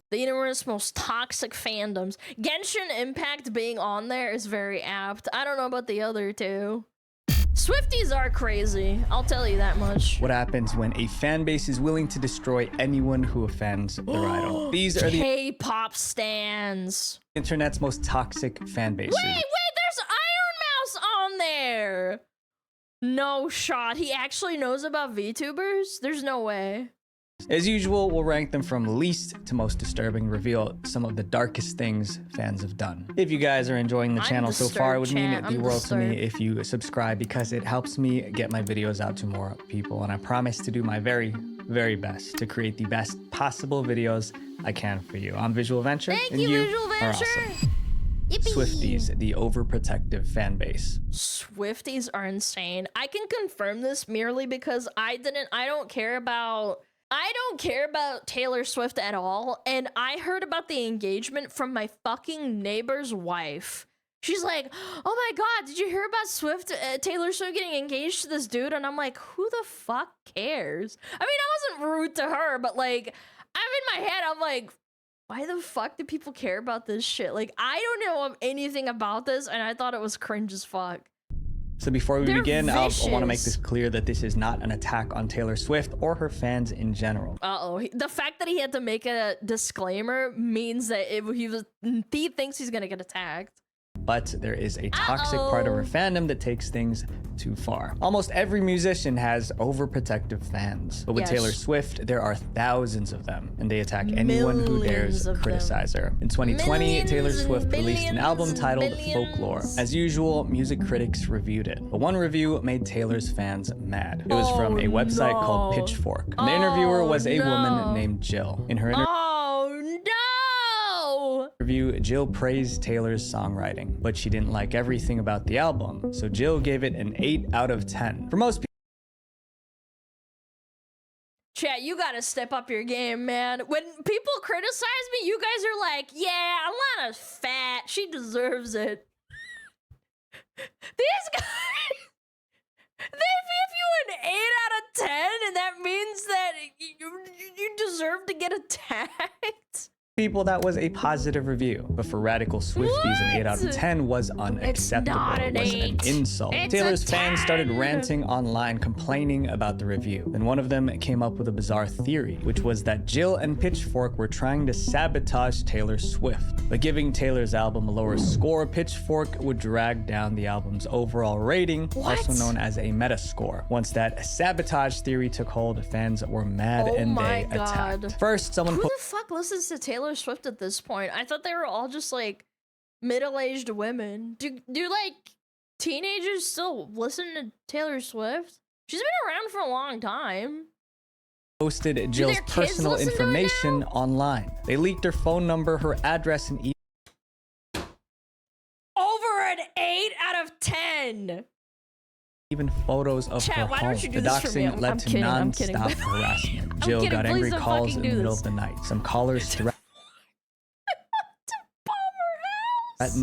The universe's most toxic fandoms. Genshin Impact being on there is very apt. I don't know about the other two. Swifties are crazy, I'll tell you that much. What happens when a fan base is willing to destroy anyone who offends their idol? These are the K-pop stans. internet's most toxic fan bases. Wait, there's Iron Mouse on there. No shot. He actually knows about VTubers? There's no way. As usual, we'll rank them from least to most disturbing, reveal some of the darkest things fans have done. If you guys are enjoying the channel so far, it would mean the world to me if you subscribe, because it helps me get my videos out to more people, and I promise to do my very, very best to create the best possible videos I can for you. I'm Visual Venture, and you are awesome. Swifties, the overprotective fan base. Swifties are insane. I can confirm this merely because I don't care about Taylor Swift at all, and I heard about the engagement from my fucking neighbor's wife. She's like, oh my god, did you hear about Taylor Swift getting engaged to this dude? And I'm like, who the fuck cares? I mean, I wasn't rude to her, but like, I'm in my head, I'm like, why the fuck do people care about this shit? Like, I don't know anything about this, and I thought it was cringe as fuck. So before we begin, I want to make this clear that this is not an attack on Taylor Swift or her fans in general. The fact that he had to make a disclaimer means that he thinks he's gonna get attacked. But there is a toxic part of her fandom that takes things too far. Almost every musician has overprotective fans. But with Taylor Swift, there are thousands of them, and they attack anyone who dares criticize her. In 2020, Taylor Swift released an album titled Folklore. As usual, music critics reviewed it. But one review made Taylor's fans mad. It was from a website called Pitchfork. And the interviewer was a woman named Jill. In her review, Jill praised Taylor's songwriting, but she didn't like everything about the album, so Jill gave it an 8 out of 10. For most people, chat, you gotta step up your game, man. When people criticize me, you guys are like, yeah, Alana's fat, she deserves it. These guys, they give you an 8 out of 10, and that means that you deserve to get attacked. people, that was a positive review, but for radical Swifties, an 8 out of 10 was unacceptable. It was an insult. Taylor's fans started ranting online, complaining about the review. Then one of them came up with a bizarre theory, which was that Jill and Pitchfork were trying to sabotage Taylor Swift. By giving Taylor's album a lower score, Pitchfork would drag down the album's overall rating, also known as a metascore. Once that sabotage theory took hold, fans were mad and they attacked. First, someone Who the fuck listens to Taylor Swift at this point? I thought they were all just like middle-aged women. Do like teenagers still listen to Taylor Swift? She's been around for a long time. Posted Jill's personal information online. They leaked her phone number, her address, and over an 8 out of 10. Even photos of her home. The doxing led to non-stop harassment. Jill got angry calls in the middle of the night. Some callers threatened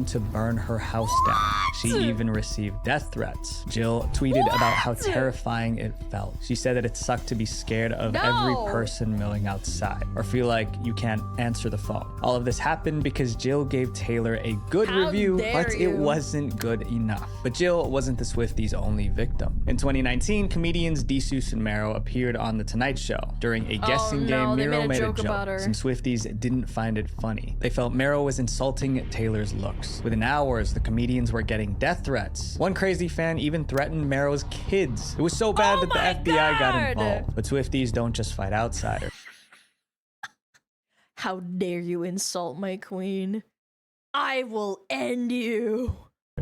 to burn her house down. She even received death threats. Jill tweeted about how terrifying it felt. She said that it sucked to be scared of every person milling outside, or feel like you can't answer the phone. All of this happened because Jill gave Taylor a good review, but it wasn't good enough. But Jill wasn't the Swifties' only victim. In 2019, comedians Desus and Mero appeared on The Tonight Show. During a guessing game, Mero made a joke about her. Some Swifties didn't find it funny. They felt Mero was insulting Taylor's looks. Within hours, the comedians were getting death threats. One crazy fan even threatened Mero's kids. It was so bad that the FBI got involved. But Swifties don't just fight outsiders. How dare you insult my queen? I will end you.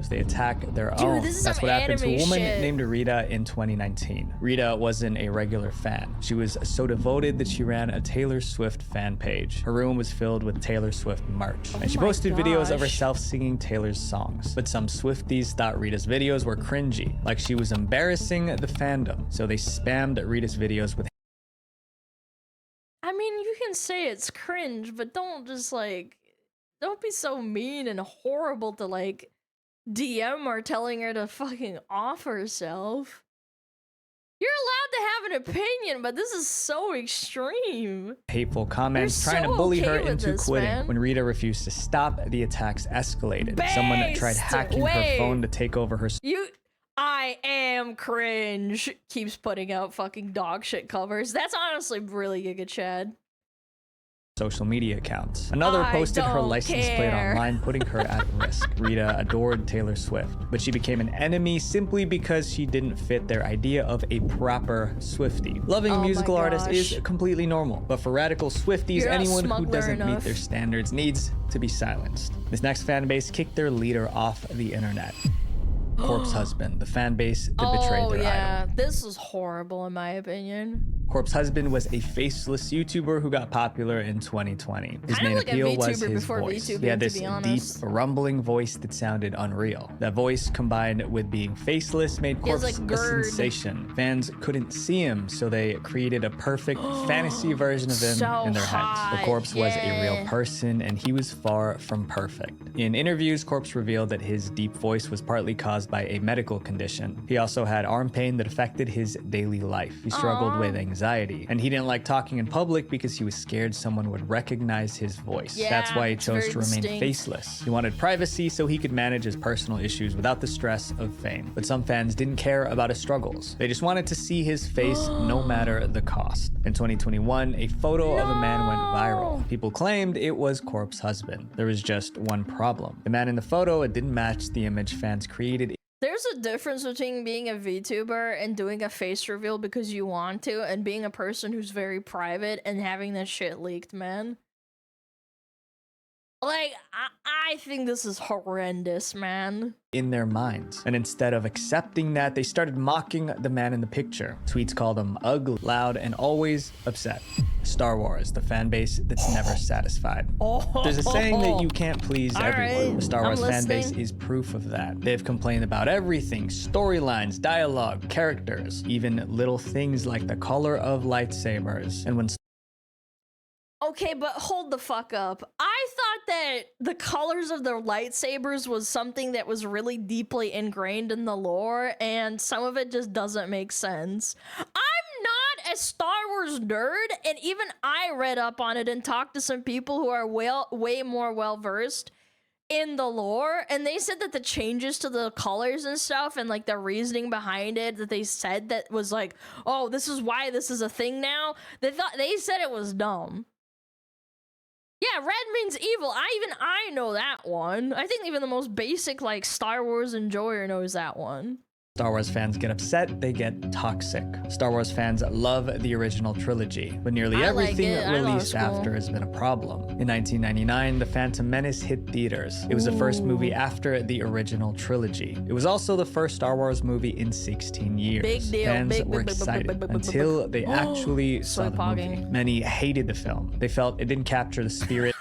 They attack their own. That's what happened to a woman named Rita in 2019. Rita wasn't a regular fan. She was so devoted that she ran a Taylor Swift fan page. Her room was filled with Taylor Swift merch. And she posted videos of herself singing Taylor's songs. But some Swifties thought Rita's videos were cringy, like she was embarrassing the fandom. So they spammed Rita's videos with I mean, you can say it's cringe, but don't just like, don't be so mean and horrible to like DM her telling her to fucking off herself. You're allowed to have an opinion, but this is so extreme. Hateful comments You're trying so to bully okay her with into this, quitting. man. When Rita refused to stop, the attacks escalated. Someone tried Based. hacking her phone to take over her I am cringe. Keeps putting out fucking dog shit covers. That's honestly really Giga Chad. social media accounts. Another posted her license plate online, putting her at risk. Rita adored Taylor Swift, but she became an enemy simply because she didn't fit their idea of a proper Swiftie. Loving a musical artist is completely normal, but for radical Swifties, anyone who doesn't meet their standards needs to be silenced. This next fan base kicked their leader off the internet. Corpse Husband, the fan base that betrayed their idol. This is horrible in my opinion. Corpse Husband was a faceless YouTuber who got popular in 2020. His main appeal was his voice. He had this deep, rumbling voice that sounded unreal. That voice, combined with being faceless, made Corpse a sensation. Fans couldn't see him, so they created a perfect fantasy version of him in their heads. The Corpse was a real person, and he was far from perfect. In interviews, Corpse revealed that his deep voice was partly caused by a medical condition. He also had arm pain that affected his daily life. He struggled with anxiety, and he didn't like talking in public because he was scared someone would recognize his voice. That's why he chose to remain faceless. He wanted privacy so he could manage his personal issues without the stress of fame. But some fans didn't care about his struggles. They just wanted to see his face no matter the cost. In 2021, a photo of a man went viral. People claimed it was Corpse Husband. There was just one problem. The man in the photo, it didn't match the image fans created. There's a difference between being a VTuber and doing a face reveal because you want to, and being a person who's very private and having that shit leaked, man. Like, I think this is horrendous, man. In their minds. And instead of accepting that, they started mocking the man in the picture. Tweets called him ugly, loud, and always upset. Star Wars, the fan base that's never satisfied. There's a saying that you can't please everyone. The Star Wars fan base is proof of that. They've complained about everything: storylines, dialogue, characters, even little things like the color of lightsabers. And when okay, but hold the fuck up. I thought that the colors of their lightsabers was something that was really deeply ingrained in the lore, and some of it just doesn't make sense. I'm not a Star Wars nerd, and even I read up on it and talked to some people who are way more well-versed in the lore, and they said that the changes to the colors and stuff and like the reasoning behind it that they said that was like, oh, this is why this is a thing now. They said it was dumb. Yeah, red means evil. I know that one. I think even the most basic, like, Star Wars enjoyer knows that one. Star Wars fans get upset, they get toxic. Star Wars fans love the original trilogy, but nearly everything released after has been a problem. In 1999, The Phantom Menace hit theaters. It was the first movie after the original trilogy. It was also the first Star Wars movie in 16 years. Big deal. Fans were excited until they actually saw the movie. Many hated the film. They felt it didn't capture the spirit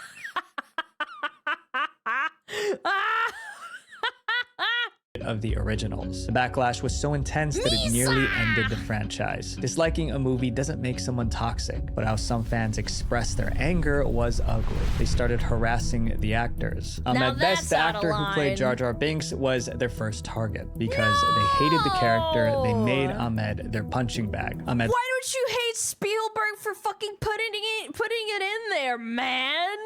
of the originals. The backlash was so intense that it nearly ended the franchise. Disliking a movie doesn't make someone toxic, but how some fans expressed their anger was ugly. They started harassing the actors. Ahmed Best, the actor who played Jar Jar Binks, was their first target because they hated the character. They made Ahmed their punching bag. Ahmed, why don't you hate Spielberg for fucking putting it in there, man?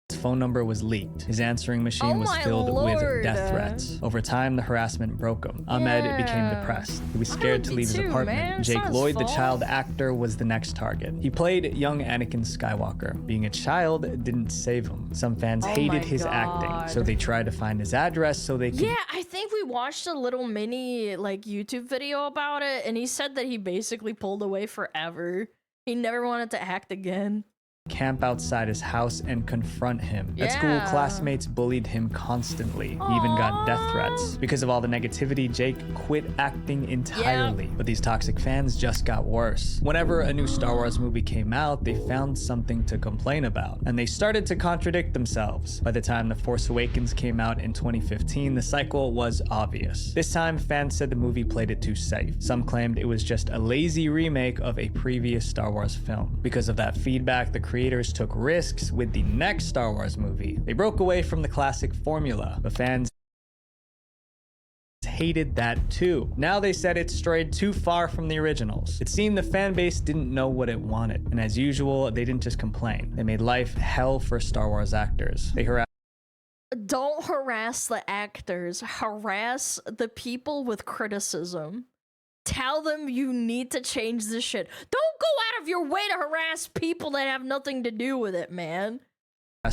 His phone number was leaked. His answering machine was filled with death threats. Over time, the harassment broke him. Ahmed became depressed. He was scared to leave his apartment. Jake Lloyd, the child actor, was the next target. He played young Anakin Skywalker. Being a child didn't save him. Some fans hated his acting, so they tried to find his address so they could... Yeah, I think we watched a little mini, like, YouTube video about it, and he said that he basically pulled away forever. He never wanted to act again. Camp outside his house and confront him. At school, classmates bullied him constantly. He even got death threats. Because of all the negativity, Jake quit acting entirely. But these toxic fans just got worse. Whenever a new Star Wars movie came out, they found something to complain about, and they started to contradict themselves. By the time The Force Awakens came out in 2015, the cycle was obvious. This time, fans said the movie played it too safe. Some claimed it was just a lazy remake of a previous Star Wars film. Because of that feedback, the creators took risks with the next Star Wars movie. They broke away from the classic formula, but fans hated that too. Now they said it strayed too far from the originals. It seemed the fan base didn't know what it wanted, and as usual, they didn't just complain. They made life hell for Star Wars actors. They harassed. Don't harass the actors, harass the people with criticism. Tell them you need to change this shit. Don't go out of your way to harass people that have nothing to do with it, man.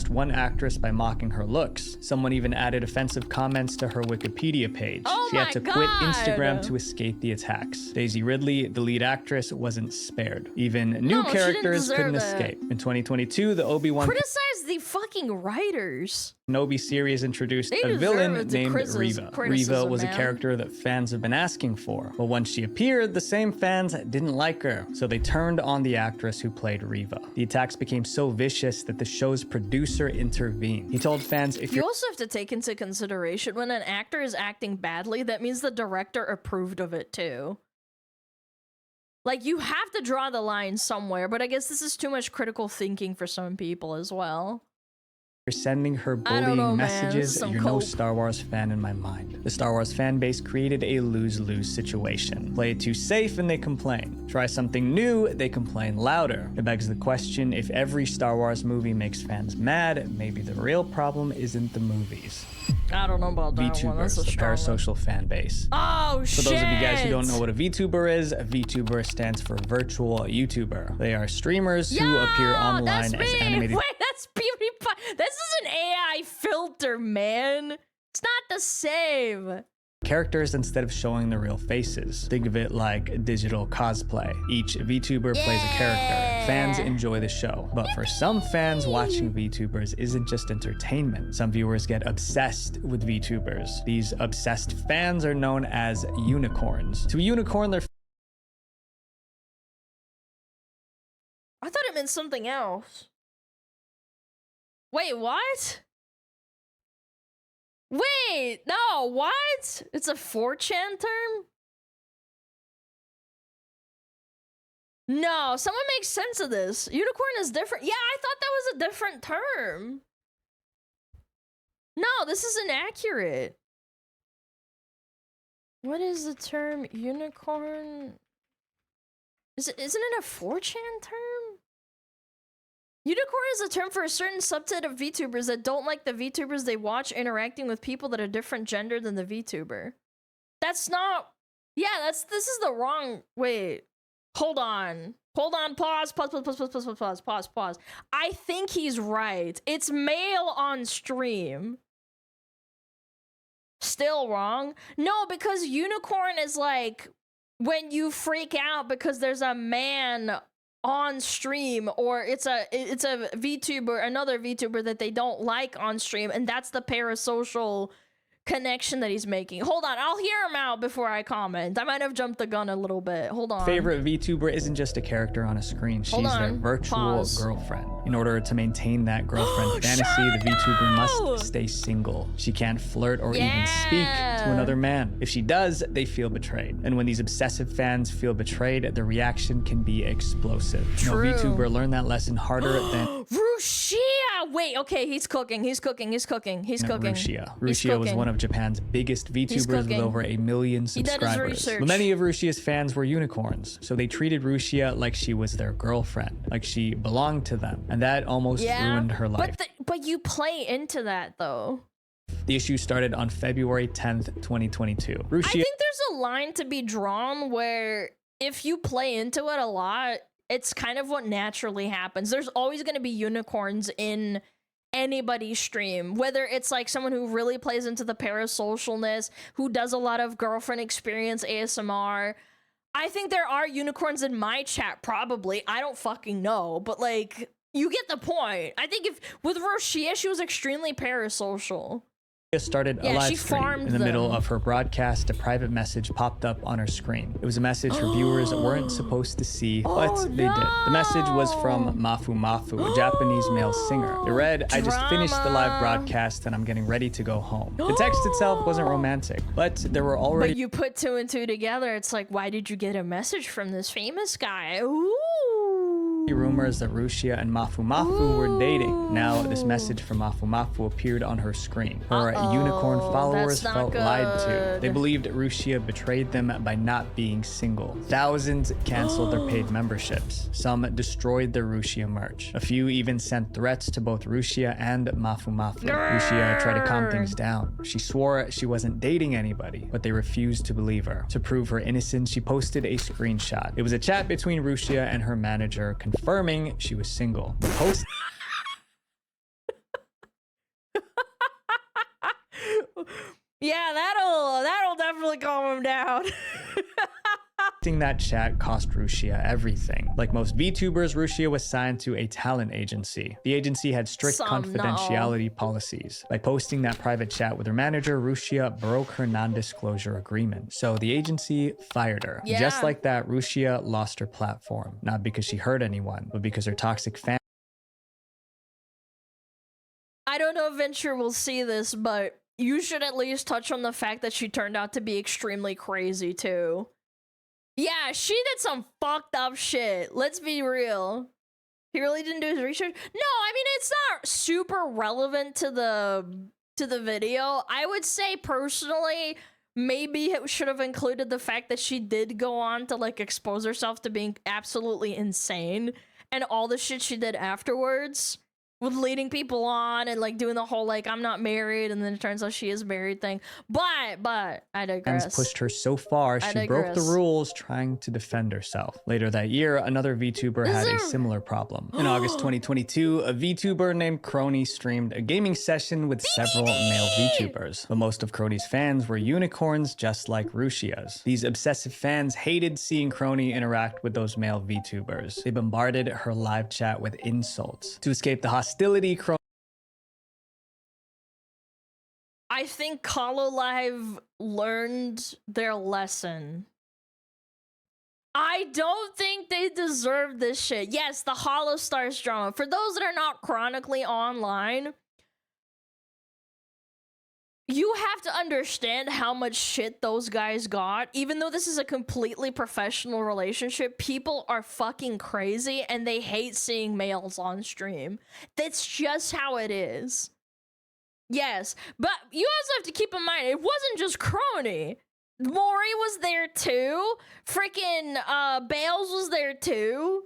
One actress by mocking her looks. Someone even added offensive comments to her Wikipedia page. Oh she had to quit God. Instagram to escape the attacks. Daisy Ridley, the lead actress, wasn't spared. Even new No, characters couldn't that. escape. In 2022, the Obi-Wan Criticize the fucking writers. Kenobi series introduced They a deserve villain it to named criticism, Reva. Reva was man. a character that fans have been asking for, but once she appeared, the same fans didn't like her, so they turned on the actress who played Reva. The attacks became so vicious that the show's producer intervened. He told fans, if You you're also have to take into consideration when an actor is acting badly, that means the director approved of it too. Like, you have to draw the line somewhere, but I guess this is too much critical thinking for some people as well. sending her I don't bullying know, man. messages, Some you're no cope. Star Wars fan in my mind. The Star Wars fan base created a lose-lose situation. Play it too safe and they complain. Try something new, they complain louder. It begs the question, if every Star Wars movie makes fans mad, maybe the real problem isn't the movies. I don't know about that one. That's VTubers, a the strong one. parasocial fan base. Oh, shit! For those of you guys who don't know what a VTuber is, a VTuber stands for virtual YouTuber. They are streamers who appear online that's as me. animated. Wait, that's PewDiePie. This is an AI filter, man. It's not the same. Characters instead of showing the real faces. Think of it like digital cosplay. Each VTuber plays a character. Fans enjoy the show. But for some fans, watching VTubers isn't just entertainment. Some viewers get obsessed with VTubers. These obsessed fans are known as unicorns. To a unicorn, they're I thought it meant something else. Wait, what? Wait, no, what? It's a 4chan term? No, someone make sense of this. Unicorn is different. Yeah, I thought that was a different term. No, this is inaccurate. What is the term unicorn? Isn't it a 4chan term? Unicorn is a term for a certain subset of VTubers that don't like the VTubers they watch interacting with people that are different gender than the VTuber. That's not... Yeah, this is the wrong... Wait. Hold on. Hold on. Pause. Pause. I think he's right. It's male on stream. Still wrong? No, because unicorn is like when you freak out because there's a man on stream, or it's a VTuber, another VTuber that they don't like on stream, and that's the parasocial connection that he's making. Hold on, I'll hear him out before I comment. I might have jumped the gun a little bit. Hold on. favorite VTuber isn't just a character on a screen. She's their virtual Pause. girlfriend. In order to maintain that girlfriend fantasy, the VTuber must stay single. She can't flirt or even speak to another man. If she does, they feel betrayed. And when these obsessive fans feel betrayed, the reaction can be explosive. True. No VTuber learned that lesson harder than Rushia! Wait, okay, he's cooking. Rushia. He's Rushia was cooking. one of Japan's biggest VTubers with cooking. over 1 million He did his subscribers. research. But many of Rushia's fans were unicorns, so they treated Rushia like she was their girlfriend, like she belonged to them, and that almost ruined her life. But you play into that though. The issue started on February 10th, 2022. I Rushia think there's a line to be drawn where if you play into it a lot, it's kind of what naturally happens. There's always going to be unicorns in anybody's stream, whether it's like someone who really plays into the parasocialness, who does a lot of girlfriend experience ASMR. I think there are unicorns in my chat, probably. I don't fucking know, but like, you get the point. I think if with Roshia, she was extremely parasocial. started a live stream. In the middle of her broadcast, a private message popped up on her screen. It was a message her viewers weren't supposed to see, but they did. The message was from Mafu Mafu, a Japanese male singer. It read, "I just finished the live broadcast and I'm getting ready to go home." The text itself wasn't romantic, but there were already... But you put two and two together, it's like, why did you get a message from this famous guy? Ooh. rumors that Rushia and Mafu were dating. Now, this message from Mafu appeared on her screen. Her unicorn followers felt lied to. They believed Rushia betrayed them by not being single. Thousands canceled their paid memberships. Some destroyed their Rushia merch. A few even sent threats to both Rushia and Mafu. Rushia tried to calm things down. She swore she wasn't dating anybody, but they refused to believe her. To prove her innocence, she posted a screenshot. It was a chat between Rushia and her manager confirming she was single. The post yeah, that'll definitely calm him down. that chat cost Rushia everything. Like most VTubers, Rushia was signed to a talent agency. The agency had strict confidentiality policies. By posting that private chat with her manager, Rushia broke her non-disclosure agreement. So the agency fired her. Yeah. Just like that, Rushia lost her platform. Not because she hurt anyone, but because her toxic fan. I don't know if Venture will see this, but you should at least touch on the fact that she turned out to be extremely crazy too. Yeah, she did some fucked up shit. Let's be real. He really didn't do his research. No, I mean, it's not super relevant to the video. I would say personally, maybe it should have included the fact that she did go on to like expose herself to being absolutely insane and all the shit she did afterwards. With leading people on and like doing the whole like I'm not married and then it turns out she is married thing. But I digress. Fans pushed her so far she broke the rules trying to defend herself. Later that year, another VTuber had a similar problem. In August 2022, a VTuber named Crony streamed a gaming session with several male VTubers. But most of Crony's fans were unicorns just like Rushia's. These obsessive fans hated seeing Crony interact with those male VTubers. They bombarded her live chat with insults. To escape the hostility, I think Hololive learned their lesson. I don't think they deserve this shit. Yes, the Hollow Stars drama. For those that are not chronically online, you have to understand how much shit those guys got. Even though this is a completely professional relationship, people are fucking crazy and they hate seeing males on stream. That's just how it is. Yes, but you also have to keep in mind, it wasn't just Crony. Mori was there too. Freaking Bales was there too.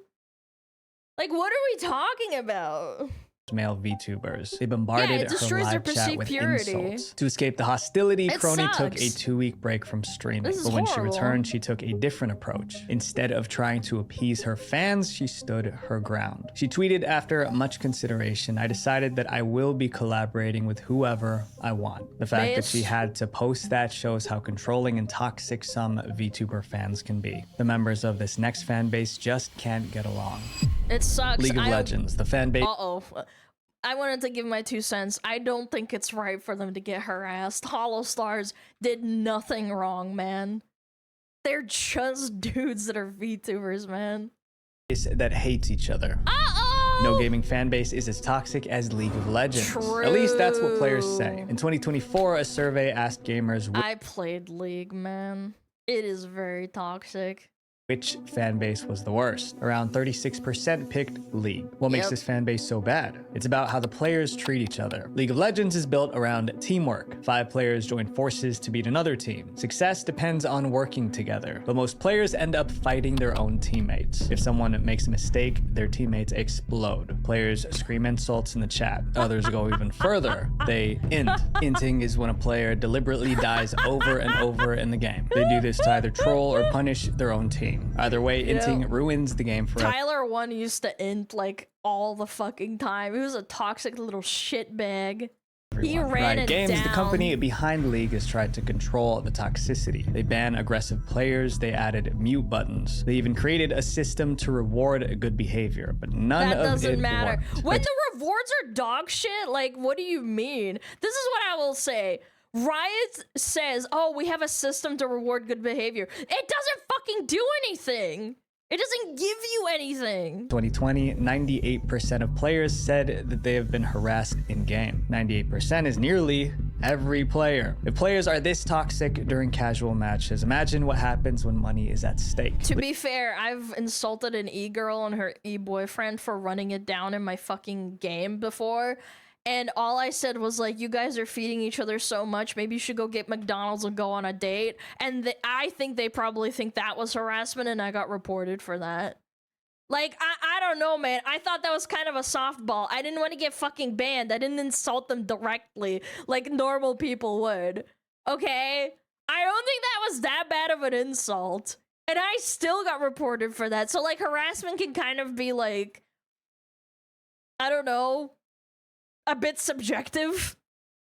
Like, what are we talking about? Male VTubers. They bombarded her live chat with insults. To escape the hostility, Crony took a 2-week break from streaming. But when she returned, she took a different approach. Instead of trying to appease her fans, she stood her ground. She tweeted, "After much consideration, I decided that I will be collaborating with whoever I want." The fact that she had to post that shows how controlling and toxic some VTuber fans can be. The members of this next fan base just can't get along. It sucks. League of Legends, the fan base. I wanted to give my 2 cents. I don't think it's right for them to get harassed. Hollow Stars did nothing wrong, man. They're just dudes that are VTubers, man. That hates each other. No gaming fan base is as toxic as League of Legends. True. At least that's what players say. In 2024, a survey asked gamers I played League, man. It is very toxic. which fan base was the worst. Around 36% picked League. What makes this fan base so bad? It's about how the players treat each other. League of Legends is built around teamwork. 5 players join forces to beat another team. Success depends on working together, but most players end up fighting their own teammates. If someone makes a mistake, their teammates explode. Players scream insults in the chat. Others go even further. They int. Inting is when a player deliberately dies over and over in the game. They do this to either troll or punish their own team. Either way, inting ruins the game forever. Tyler 1 used to int like all the fucking time. He was a toxic little shitbag. He ran it Games, down. the company behind League, has tried to control the toxicity. They ban aggressive players, they added mute buttons. They even created a system to reward good behavior, but none of it doesn't matter. worked. When the rewards are dog shit, like, what do you mean? This is what I will say. Riot says, oh, we have a system to reward good behavior. It doesn't fucking do anything. It doesn't give you anything. 2020, 98% of players said that they have been harassed in-game. 98% is nearly every player. If players are this toxic during casual matches, imagine what happens when money is at stake. To be fair, I've insulted an e-girl and her e-boyfriend for running it down in my fucking game before. And all I said was like, you guys are feeding each other so much, maybe you should go get McDonald's and go on a date. And I think they probably think that was harassment, and I got reported for that. Like, I don't know, man. I thought that was kind of a softball. I didn't want to get fucking banned. I didn't insult them directly like normal people would. Okay? I don't think that was that bad of an insult. And I still got reported for that. So, like, harassment can kind of be, like, I don't know, a bit subjective,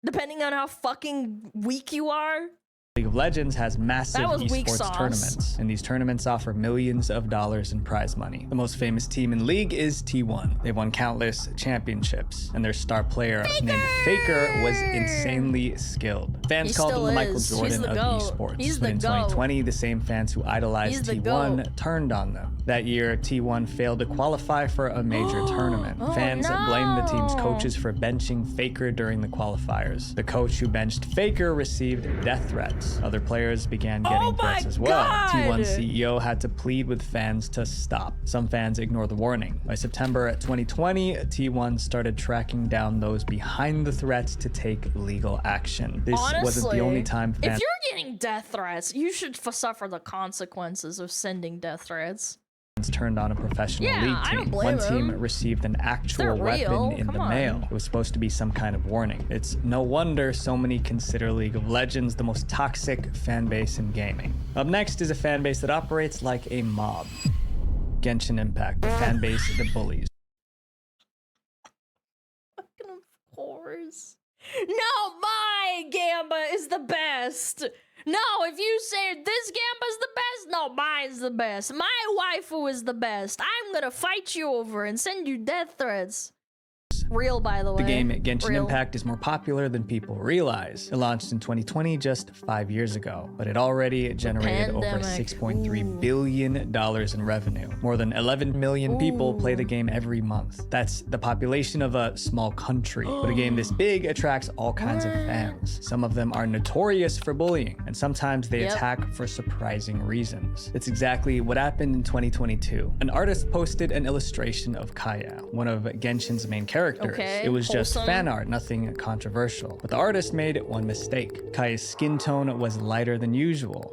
depending on how fucking weak you are. League of Legends has massive esports tournaments, and these tournaments offer millions of dollars in prize money. The most famous team in League is T1. They've won countless championships, and their star player named Faker was insanely skilled. Fans called him the Michael Jordan of esports. But in 2020, the same fans who idolized T1 turned on them. That year, T1 failed to qualify for a major tournament. Fans blamed the team's coaches for benching Faker during the qualifiers. The coach who benched Faker received death threats. Other players began getting threats as well. T1's CEO had to plead with fans to stop. Some fans ignored the warning. By September 2020, T1 started tracking down those behind the threats to take legal action. This wasn't the only time fans— if you're getting death threats, you should suffer the consequences of sending death threats. Turned on a professional league team. One team received an actual weapon in the mail. It was supposed to be some kind of warning. It's no wonder so many consider League of Legends the most toxic fan base in gaming. Up next is a fan base that operates like a mob. Genshin Impact, the fan base that bullies. Of course. No, my Gamba is the best. No, if you say this Gamba's the best, no, mine's the best. My waifu is the best. I'm gonna fight you over and send you death threats. Real, by the way. The game Genshin Impact is more popular than people realize. It launched in 2020, just 5 years ago, but it already generated over $6.3 billion in revenue. More than 11 million people play the game every month. That's the population of a small country. But a game this big attracts all kinds of fans. Some of them are notorious for bullying, and sometimes they attack for surprising reasons. It's exactly what happened in 2022. An artist posted an illustration of Kaya, one of Genshin's main characters. It was just fan art, nothing controversial. But the artist made one mistake. Kaya's skin tone was lighter than usual.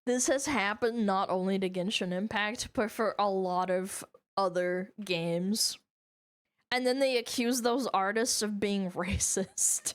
This has happened not only to Genshin Impact, but for a lot of other games. And then they accuse those artists of being racist.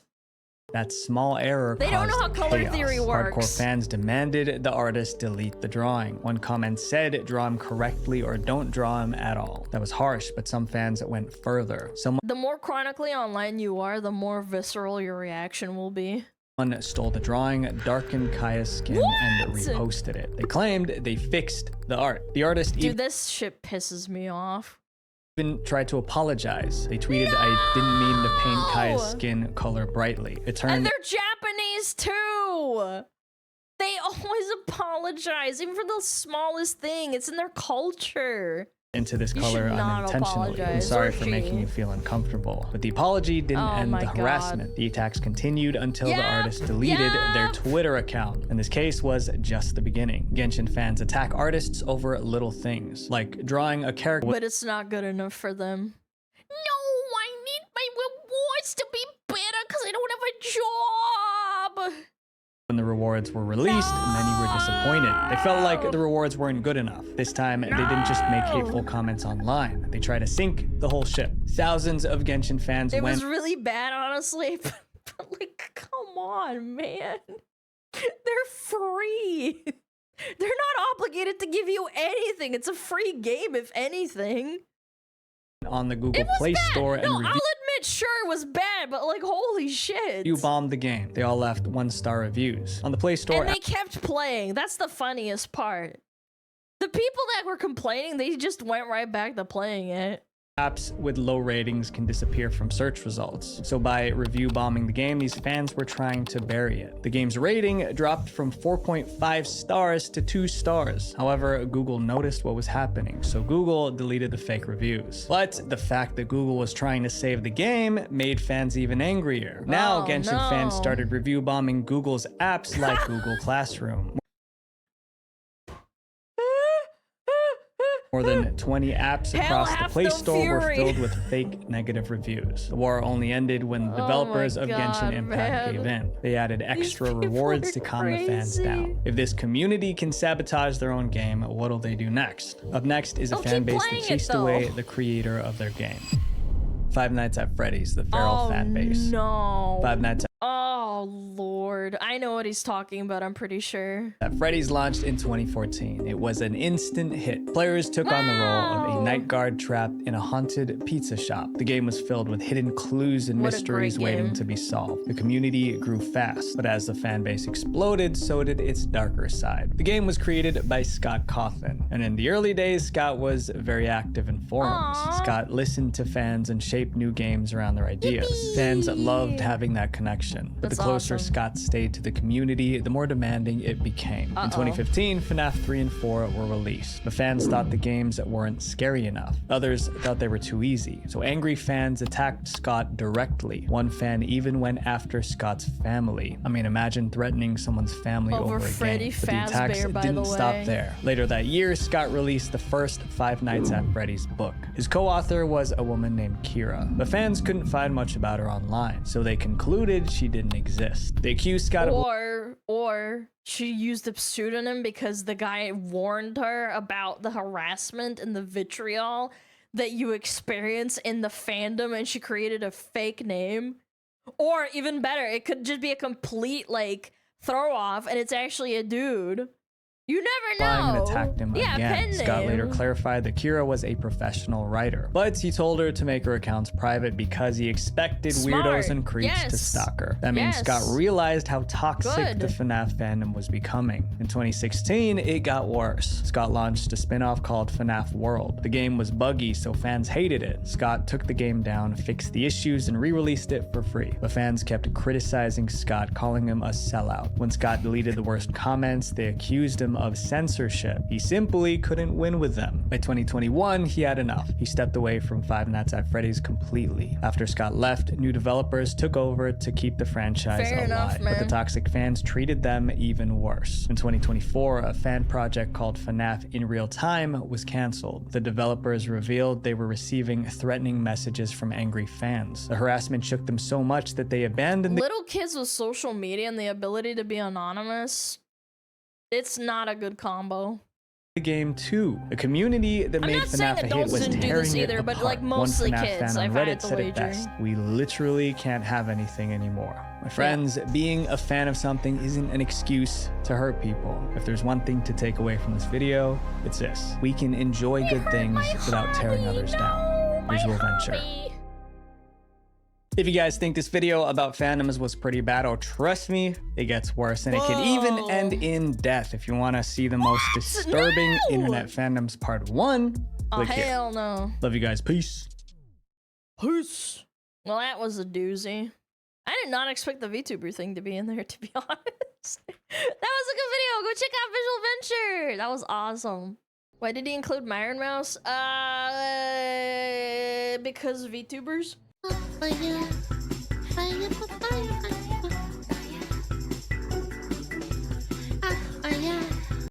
That small error They don't know how color theory works. Hardcore fans demanded the artist delete the drawing. One comment said, draw him correctly or don't draw him at all. That was harsh, but some fans went further. The more chronically online you are, the more visceral your reaction will be. Someone stole the drawing, darkened Kaya's skin, and reposted it. They claimed they fixed the art. The artist this shit pisses me off. even tried to apologize. They tweeted, I didn't mean to paint Kaya's skin color brightly. It turned— and they're Japanese too! They always apologize, even for the smallest thing. It's in their culture. Into this color unintentionally. I'm sorry for making you feel uncomfortable. But the apology didn't end the harassment. The attacks continued until the artist deleted their Twitter account. And this case was just the beginning. Genshin fans attack artists over little things, like drawing a character— but it's not good enough for them. No, I need my rewards to be better because I don't have a job. When the rewards were released, many were disappointed. They felt like the rewards weren't good enough. This time, they didn't just make hateful comments online. They tried to sink the whole ship. Thousands of Genshin fans went— It was really bad, honestly. But like, come on, man. They're free. They're not obligated to give you anything. It's a free game, if anything. On the Google Play Store and I'll admit, sure, it was bad, but like, holy shit. You bombed the game. They all left 1-star reviews. On the Play Store— and they kept playing. That's the funniest part. The people that were complaining, they just went right back to playing it. Apps with low ratings can disappear from search results. So by review bombing the game, these fans were trying to bury it. The game's rating dropped from 4.5 stars to 2 stars. However, Google noticed what was happening, so Google deleted the fake reviews. But the fact that Google was trying to save the game made fans even angrier. Now, Genshin fans started review bombing Google's apps like Google Classroom. More than 20 apps across the Play Store were filled with fake negative reviews. The war only ended when the developers of Genshin Impact gave in. They added extra rewards to calm the fans down. If this community can sabotage their own game, what'll they do next? Up next is a fan base that chased away the creator of their game. Five Nights at Freddy's, the feral fan base. No. Five Nights Oh, Lord. I know what he's talking about, I'm pretty sure. Freddy's launched in 2014. It was an instant hit. Players took on the role of a night guard trapped in a haunted pizza shop. The game was filled with hidden clues and mysteries waiting to be solved. The community grew fast, but as the fan base exploded, so did its darker side. The game was created by Scott Cawthon, and in the early days, Scott was very active in forums. Scott listened to fans and shaped new games around their ideas. Fans loved having that connection. But the closer Scott stayed to the community, the more demanding it became. In 2015, FNAF 3 and 4 were released, but fans thought the games weren't scary enough. Others thought they were too easy. So angry fans attacked Scott directly. One fan even went after Scott's family. I mean, imagine threatening someone's family over a Freddy game. But the attacks didn't stop there. Later that year, Scott released the first Five Nights at Freddy's book. His co-author was a woman named Kira, but fans couldn't find much about her online, so they concluded she didn't exist. They accused Scott of or she used a pseudonym because the guy warned her about the harassment and the vitriol that you experience in the fandom, and she created a fake name. Or even better, it could just be a complete like throw off and it's actually a dude. You never know. And attacked him again. Scott later clarified that Kira was a professional writer, but he told her to make her accounts private because he expected weirdos and creeps to stalk her. That means Scott realized how toxic the FNAF fandom was becoming. In 2016, it got worse. Scott launched a spin-off called FNAF World. The game was buggy, so fans hated it. Scott took the game down, fixed the issues, and re-released it for free. But fans kept criticizing Scott, calling him a sellout. When Scott deleted the worst comments, they accused him of censorship. He simply couldn't win with them. By 2021, he had enough. He stepped away from Five Nights at Freddy's completely. After Scott left, new developers took over to keep the franchise alive. But the toxic fans treated them even worse. In 2024, a fan project called FNAF in Real Time was canceled. The developers revealed they were receiving threatening messages from angry fans. The harassment shook them so much that they abandoned Little kids with social media and the ability to be anonymous, it's not a good combo. The game too. The community that made FNAF a hit was tearing it apart. But like mostly One FNAF kids, fan on I've Reddit had to said it wager. best. We literally can't have anything anymore. My friends, being a fan of something isn't an excuse to hurt people. If there's one thing to take away from this video, it's this. We can enjoy good things without tearing others down. Visual Venture. If you guys think this video about fandoms was pretty bad, oh, trust me, it gets worse. And it could even end in death. If you want to see the most disturbing internet fandoms part 1, click here. Hell no. Love you guys. Peace. Peace. Well, that was a doozy. I did not expect the VTuber thing to be in there, to be honest. That was a good video. Go check out Visual Venture. That was awesome. Why did he include my Iron Mouse? Because VTubers. Fire, fire, fire, fire.